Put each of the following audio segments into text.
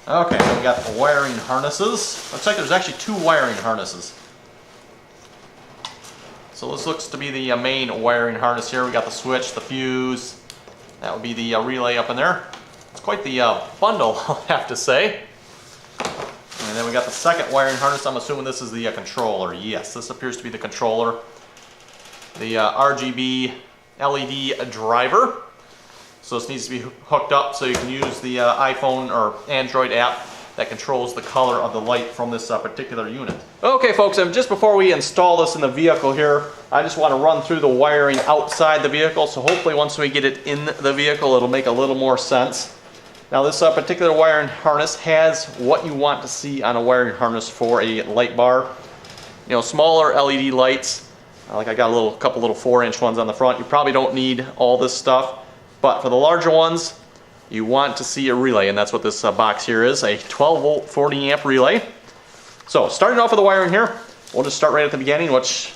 Okay, so we got the wiring harnesses. Looks like there's actually 2 wiring harnesses. So this looks to be the main wiring harness here. We got the switch, the fuse. That would be the relay up in there. It's quite the bundle, I'll have to say. And then we got the second wiring harness. I'm assuming this is the controller. Yes, this appears to be the controller. The RGB LED driver. So this needs to be hooked up so you can use the iPhone or Android app that controls the color of the light from this particular unit. Okay folks, and just before we install this in the vehicle here, I just want to run through the wiring outside the vehicle, so hopefully once we get it in the vehicle it'll make a little more sense. Now this particular wiring harness has what you want to see on a wiring harness for a light bar. You know, smaller LED lights, like I got a couple little 4-inch ones on the front, you probably don't need all this stuff, but for the larger ones, you want to see a relay, and that's what this box here is, a 12 volt 40 amp relay. So starting off with the wiring here, we'll just start right at the beginning, which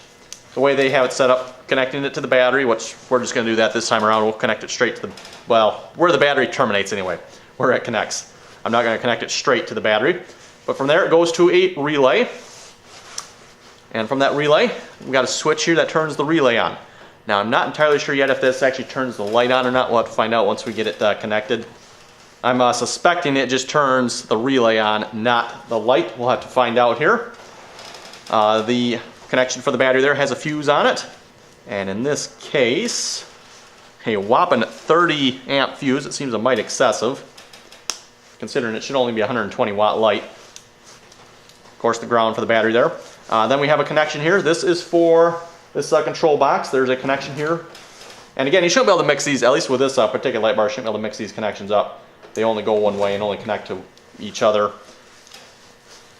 the way they have it set up, connecting it to the battery, which we're just going to do that this time around. We'll connect it straight to the, well, where the battery terminates anyway, where it connects. I'm not going to connect it straight to the battery, but from there it goes to a relay, and from that relay we've got a switch here that turns the relay on. Now I'm not entirely sure yet if this actually turns the light on or not. We'll have to find out once we get it connected. I'm suspecting it just turns the relay on, not the light. We'll have to find out here. The connection for the battery there has a fuse on it, and in this case a whopping 30 amp fuse. It seems a mite excessive considering it should only be a 120 watt light. Of course the ground for the battery there. Then we have a connection here. This is for this control box. There's a connection here. And again, you shouldn't be able to mix these, at least with this particular light bar, you shouldn't be able to mix these connections up. They only go one way and only connect to each other.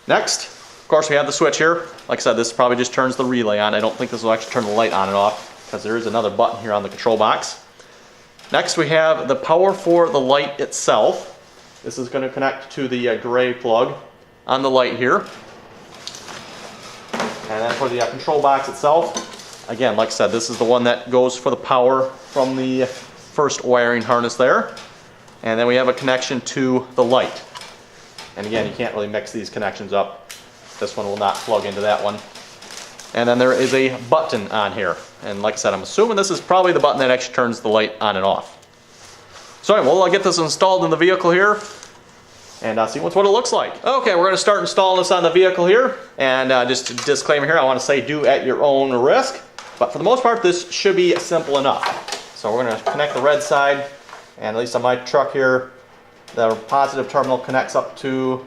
Next, of course, we have the switch here. Like I said, this probably just turns the relay on. I don't think this will actually turn the light on and off because there is another button here on the control box. Next, we have the power for the light itself. This is going to connect to the gray plug on the light here. And then for the control box itself, again, like I said, this is the one that goes for the power from the first wiring harness there. And then we have a connection to the light. And again, you can't really mix these connections up. This one will not plug into that one. And then there is a button on here. And like I said, I'm assuming this is probably the button that actually turns the light on and off. So anyway, we'll get this installed in the vehicle here and see what it looks like. Okay, we're going to start installing this on the vehicle here. And just a disclaimer here, I want to say do at your own risk. But for the most part, this should be simple enough. So we're going to connect the red side, and at least on my truck here, the positive terminal connects up to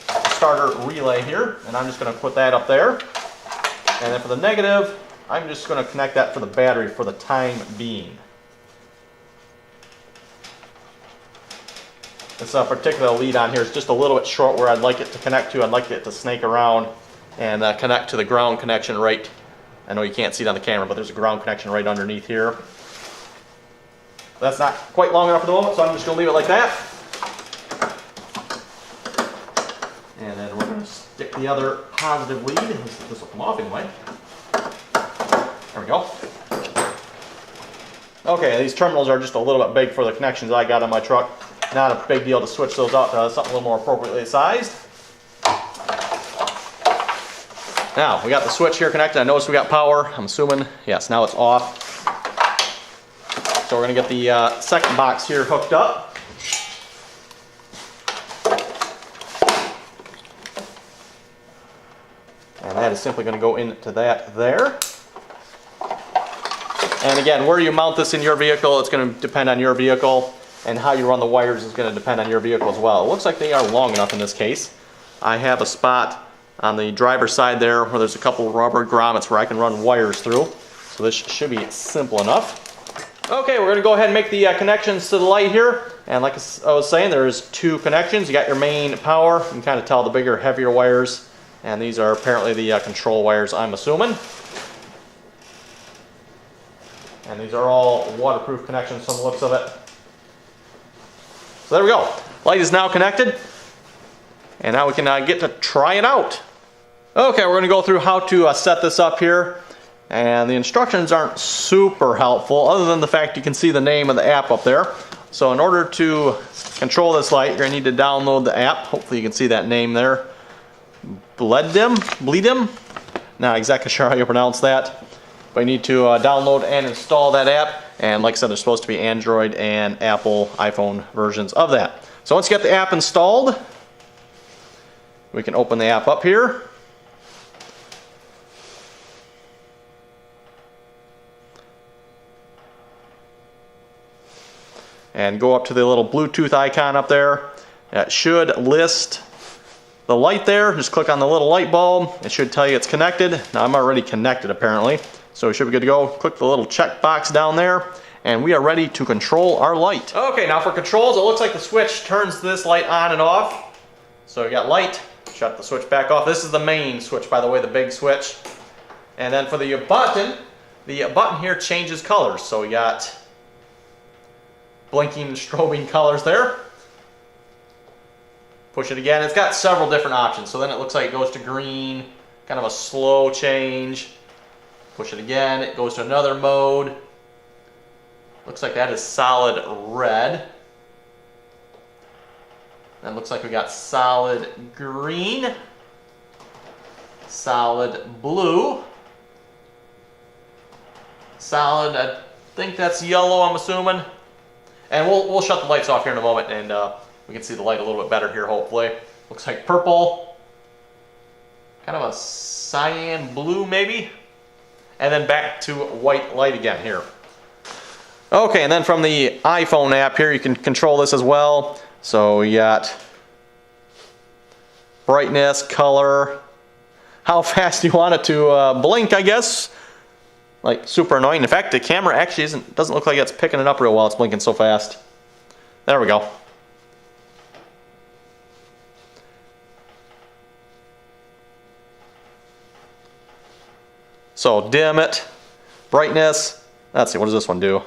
the starter relay here, and I'm just going to put that up there. And then for the negative, I'm just going to connect that for the battery for the time being. This particular lead on here is just a little bit short where I'd like it to connect to. I'd like it to snake around and connect to the ground connection right. I know you can't see it on the camera, but there's a ground connection right underneath here. That's not quite long enough at the moment, so I'm just going to leave it like that. And then we're going to stick the other positive lead. Let's see if this will come off anyway. There we go. Okay, these terminals are just a little bit big for the connections I got on my truck. Not a big deal to switch those out to something a little more appropriately sized. Now, we got the switch here connected. I noticed we got power. I'm assuming, yes, now it's off. So we're going to get the second box here hooked up. And that is simply going to go into that there. And again, where you mount this in your vehicle, it's going to depend on your vehicle. And how you run the wires is going to depend on your vehicle as well. It looks like they are long enough in this case. I have a spot on the driver's side there where there's a couple of rubber grommets where I can run wires through. So this should be simple enough. Okay, we're going to go ahead and make the connections to the light here. And like I was saying, there's 2 connections. You got your main power. You can kind of tell the bigger, heavier wires. And these are apparently the control wires, I'm assuming. And these are all waterproof connections from the looks of it. So there we go. Light is now connected. And now we can get to try it out. Okay, we're going to go through how to set this up here. And the instructions aren't super helpful, other than the fact you can see the name of the app up there. So in order to control this light, you're going to need to download the app. Hopefully you can see that name there. Bleedim? Not exactly sure how you pronounce that. But you need to download and install that app. And like I said, there's supposed to be Android and Apple iPhone versions of that. So once you get the app installed, we can open the app up here. And go up to the little Bluetooth icon up there. That should list the light there. Just click on the little light bulb. It should tell you it's connected. Now I'm already connected apparently. So we should be good to go. Click the little check box down there. And we are ready to control our light. Okay, now for controls, it looks like the switch turns this light on and off. So we got light, shut the switch back off. This is the main switch, by the way, the big switch. And then for the button here changes colors. So we got blinking and strobing colors there. Push it again. It's got several different options. So then it looks like it goes to green, kind of a slow change. Push it again, it goes to another mode. Looks like that is solid red. Then looks like we got solid green, solid blue, solid, I think that's yellow, I'm assuming. And we'll shut the lights off here in a moment, and we can see the light a little bit better here, hopefully. Looks like purple, kind of a cyan blue maybe, and then back to white light again here. Okay, and then from the iPhone app here, you can control this as well. So we got brightness, color, how fast you want it to blink, I guess. Like super annoying. In fact, the camera actually doesn't look like it's picking it up real well. It's blinking so fast. There we go. So dim it, brightness. Let's see, what does this one do?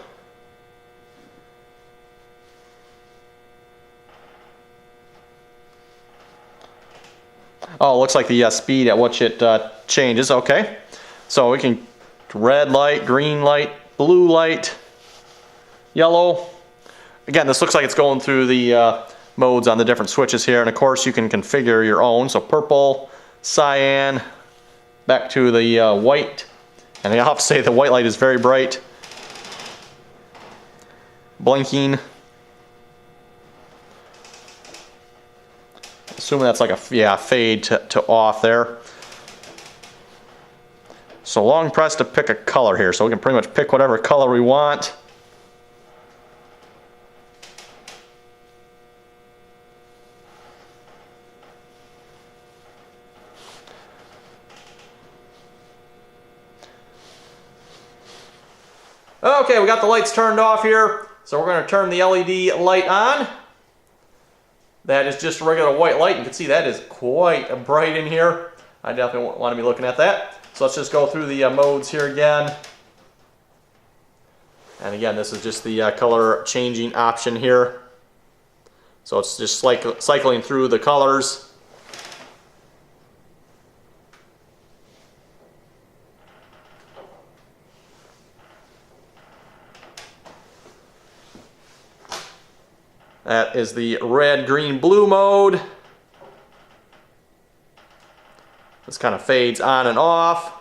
Oh, it looks like the speed at which it changes. Okay, so we can red light, green light, blue light, yellow. Again, this looks like it's going through the modes on the different switches here, and of course you can configure your own. So purple, cyan, back to the white, and I have to say the white light is very bright, blinking. Assuming that's like a fade to off there. So long press to pick a color here, so we can pretty much pick whatever color we want. Okay, we got the lights turned off here, so we're going to turn the LED light on. That is just a regular white light. You can see that is quite bright in here. I definitely want to be looking at that. So let's just go through the modes here again. And again, this is just the color changing option here. So it's just cycling through the colors. That is the red, green, blue mode. This kind of fades on and off.